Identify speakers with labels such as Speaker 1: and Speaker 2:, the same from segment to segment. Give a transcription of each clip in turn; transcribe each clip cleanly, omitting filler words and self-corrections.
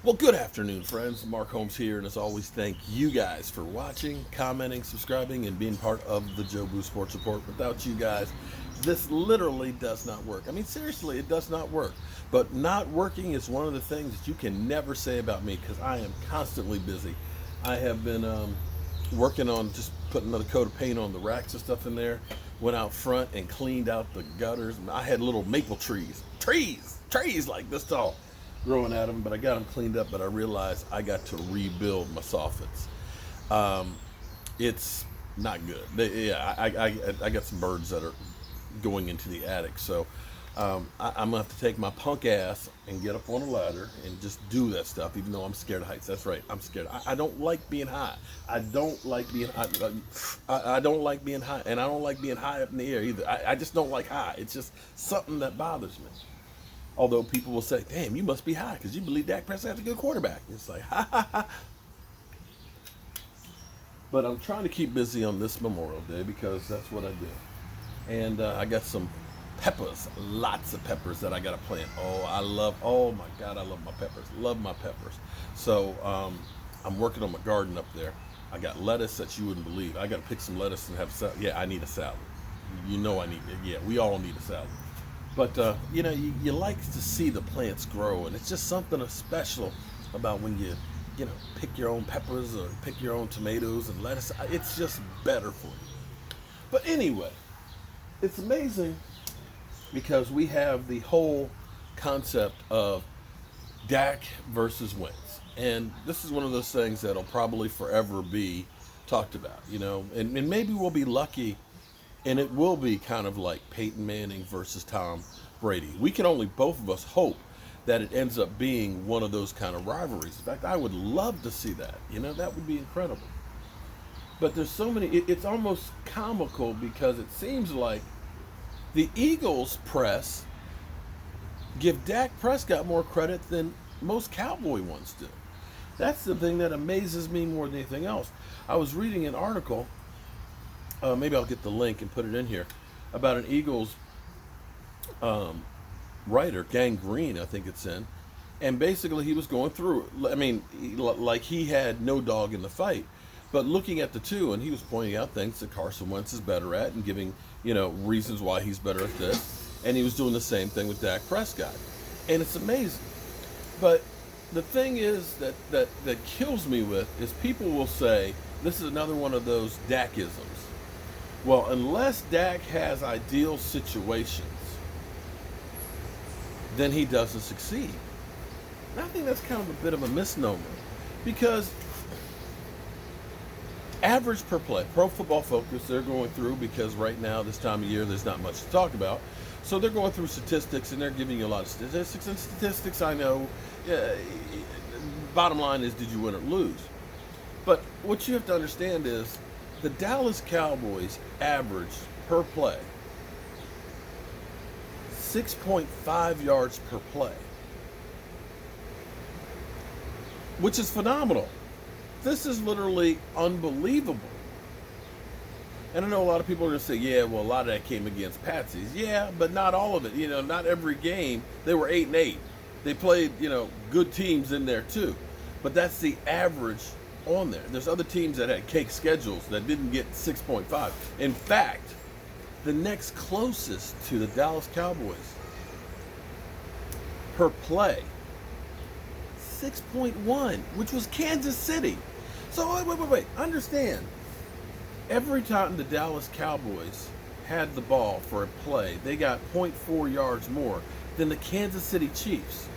Speaker 1: Well, good afternoon, friends. Mark Holmes here, and as always, thank you guys for watching, commenting, subscribing, and being part of the Joe Boo Sports Report. Without you guys, this literally does not work. I mean, seriously, it does not work. But not working is one of the things that you can never say about me because I am constantly busy. I have been working on just putting another coat of paint on the racks and stuff in there. Went out front and cleaned out the gutters. I had little maple trees like this tall growing at them, but I got them cleaned up. But I realized I got to rebuild my soffits. It's not good. I got some birds that are going into the attic, so I'm gonna have to take my punk ass and get up on a ladder and just do that stuff. Even though I'm scared of heights. That's right, I'm scared. I don't like being high. I don't like being high. I don't like being high, and I don't like being high up in the air either. I just don't like high. It's just something that bothers me. Although people will say, damn, you must be high because you believe Dak Prescott's a good quarterback. It's like, ha ha ha. But I'm trying to keep busy on this Memorial Day because that's what I do. And I got some peppers, lots of peppers that I got to plant. Oh my God, I love my peppers. Love my peppers. So I'm working on my garden up there. I got lettuce that you wouldn't believe. I got to pick some lettuce and have salad. Yeah, I need a salad. You know I need it. Yeah, we all need a salad. But, you like to see the plants grow, and it's just something special about when you pick your own peppers or pick your own tomatoes and lettuce. It's just better for you. But anyway, it's amazing because we have the whole concept of Dak versus Wentz. And this is one of those things that'll probably forever be talked about, and maybe we'll be lucky. And it will be kind of like Peyton Manning versus Tom Brady. We can only, both of us, hope that it ends up being one of those kind of rivalries. In fact, I would love to see that. That would be incredible. But there's so many, it's almost comical because it seems like the Eagles press give Dak Prescott more credit than most Cowboy ones do. That's the thing that amazes me more than anything else. I was reading an article. Maybe I'll get the link and put it in here about an Eagles writer, Gang Green, I think it's in, and basically he was going through. I mean, like he had no dog in the fight, but looking at the two, and he was pointing out things that Carson Wentz is better at, and giving reasons why he's better at this, and he was doing the same thing with Dak Prescott, and it's amazing. But the thing is that kills me with is people will say this is another one of those Dakisms. Well, unless Dak has ideal situations, then he doesn't succeed. And I think that's kind of a bit of a misnomer because average per play, Pro Football Focus, they're going through because right now, this time of year, there's not much to talk about. So they're going through statistics and they're giving you a lot of statistics. And statistics, I know, bottom line is, did you win or lose? But what you have to understand is, the Dallas Cowboys averaged per play 6.5 yards per play, which is phenomenal. This is literally unbelievable. And I know a lot of people are going to say, yeah, well, a lot of that came against Patsies. Yeah, but not all of it. Not every game. They were 8-8. They played, good teams in there too. But that's the average on there. There's other teams that had cake schedules that didn't get 6.5. In fact, the next closest to the Dallas Cowboys per play, 6.1, which was Kansas City. So wait. Understand, every time the Dallas Cowboys had the ball for a play, they got 0.4 yards more than the Kansas City Chiefs.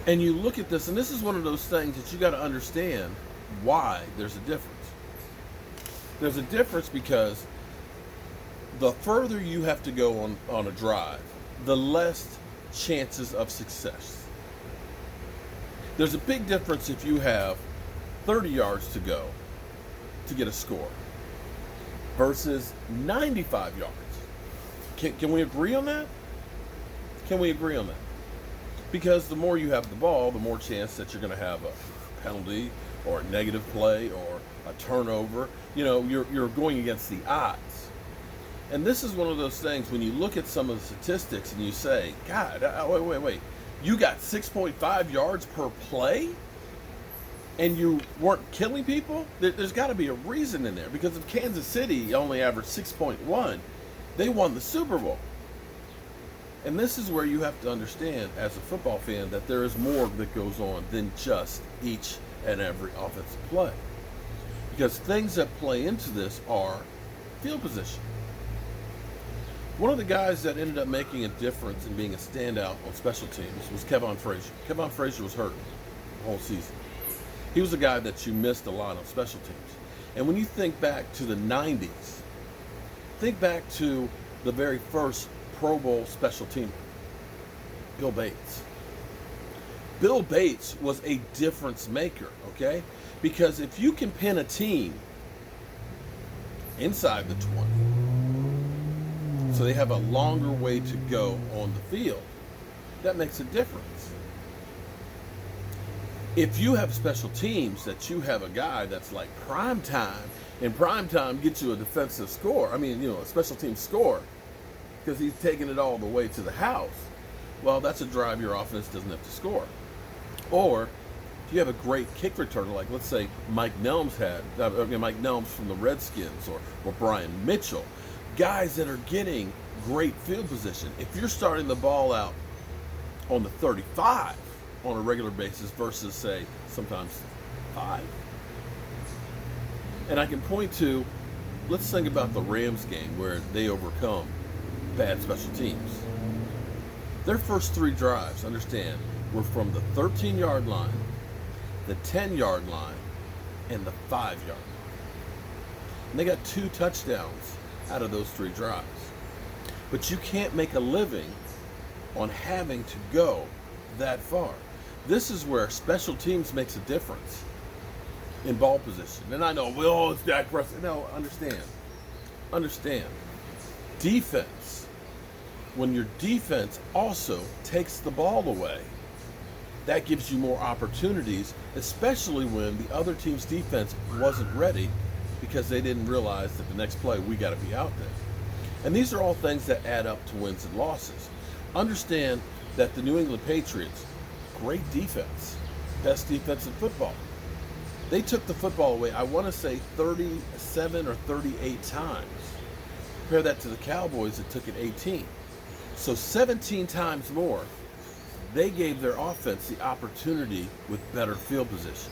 Speaker 1: And you look at this, and this is one of those things that you got to understand why there's a difference. There's a difference because the further you have to go on a drive, the less chances of success. There's a big difference if you have 30 yards to go to get a score versus 95 yards. Can we agree on that? Can we agree on that? Because the more you have the ball, the more chance that you're going to have a penalty or a negative play or a turnover. You're going against the odds. And this is one of those things when you look at some of the statistics and you say, God, wait. you got 6.5 yards per play and you weren't killing people, there's got to be a reason in there. Because if Kansas City only averaged 6.1, they won the Super Bowl. And this is where you have to understand as a football fan that there is more that goes on than just each and every offensive play. Because things that play into this are field position. One of the guys that ended up making a difference and being a standout on special teams was Kevon Frazier. Kevon Frazier was hurt the whole season. He was a guy that you missed a lot on special teams. And when you think back to the 90s, think back to the very first Pro Bowl special teamer, Bill Bates. Bill Bates was a difference maker, okay? Because if you can pin a team inside the 20, so they have a longer way to go on the field, that makes a difference. If you have special teams that you have a guy that's like prime time, and prime time gets you a defensive score, a special team score, because he's taking it all the way to the house, well, that's a drive your offense doesn't have to score. Or if you have a great kick returner, like let's say Mike Nelms Mike Nelms from the Redskins, or Brian Mitchell, guys that are getting great field position. If you're starting the ball out on the 35 on a regular basis versus, say, sometimes 5. And I can point to, let's think about the Rams game where they overcome bad special teams. Their first 3 drives, understand, were from the 13-yard line, the 10-yard line, and the 5-yard line. And they got 2 touchdowns out of those 3 drives. But you can't make a living on having to go that far. This is where special teams makes a difference in ball position. And I know, well, it's Dak Prescott. No, understand. Defense. When your defense also takes the ball away, that gives you more opportunities, especially when the other team's defense wasn't ready because they didn't realize that the next play, we got to be out there. And these are all things that add up to wins and losses. Understand that the New England Patriots, great defense, best defense in football. They took the football away, I want to say 37 or 38 times. Compare that to the Cowboys that took it 18. So 17 times more, they gave their offense the opportunity with better field position.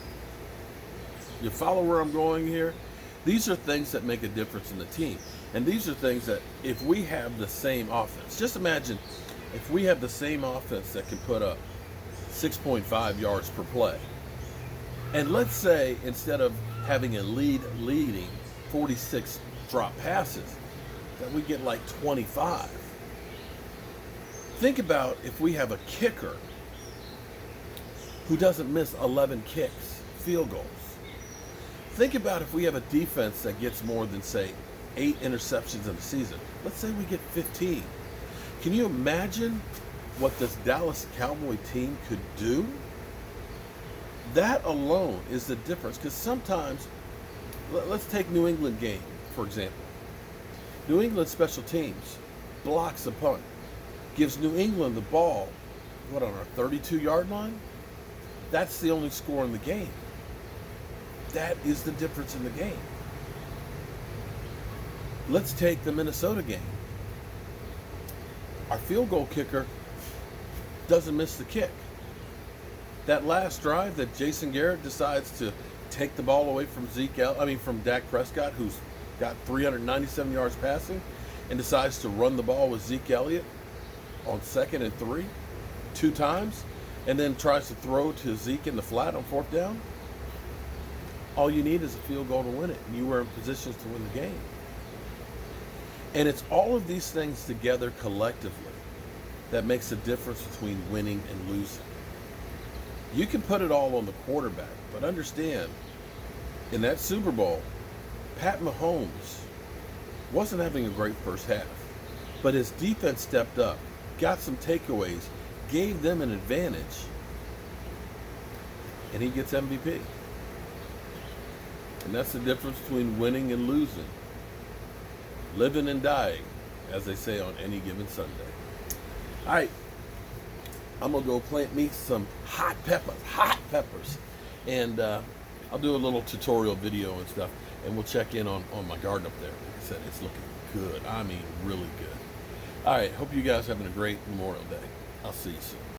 Speaker 1: You follow where I'm going here? These are things that make a difference in the team. And these are things that if we have the same offense, just imagine if we have the same offense that can put up 6.5 yards per play. And let's say instead of having a leading 46 drop passes, that we get like 25. Think about if we have a kicker who doesn't miss 11 kicks, field goals. Think about if we have a defense that gets more than, say, 8 interceptions in a season. Let's say we get 15. Can you imagine what this Dallas Cowboy team could do? That alone is the difference. Because sometimes, let's take New England game, for example. New England special teams blocks a punt, gives New England the ball, on our 32-yard line? That's the only score in the game. That is the difference in the game. Let's take the Minnesota game. Our field goal kicker doesn't miss the kick. That last drive that Jason Garrett decides to take the ball away from from Dak Prescott, who's got 397 yards passing, and decides to run the ball with Zeke Elliott on 2nd and 3 2 times, and then tries to throw to Zeke in the flat on 4th down. All you need is a field goal to win it, and you were in positions to win the game. And it's all of these things together collectively that makes the difference between winning and losing. You can put it all on the quarterback, but understand, in that Super Bowl, Pat Mahomes wasn't having a great first half, but his defense stepped up, got some takeaways, gave them an advantage, and he gets MVP. And that's the difference between winning and losing. Living and dying, as they say on any given Sunday. All right. I'm gonna go plant me some hot peppers, and I'll do a little tutorial video and stuff, and we'll check in on my garden up there. Like I said, it's looking good. I mean, really good. All right, hope you guys having a great Memorial Day. I'll see you soon.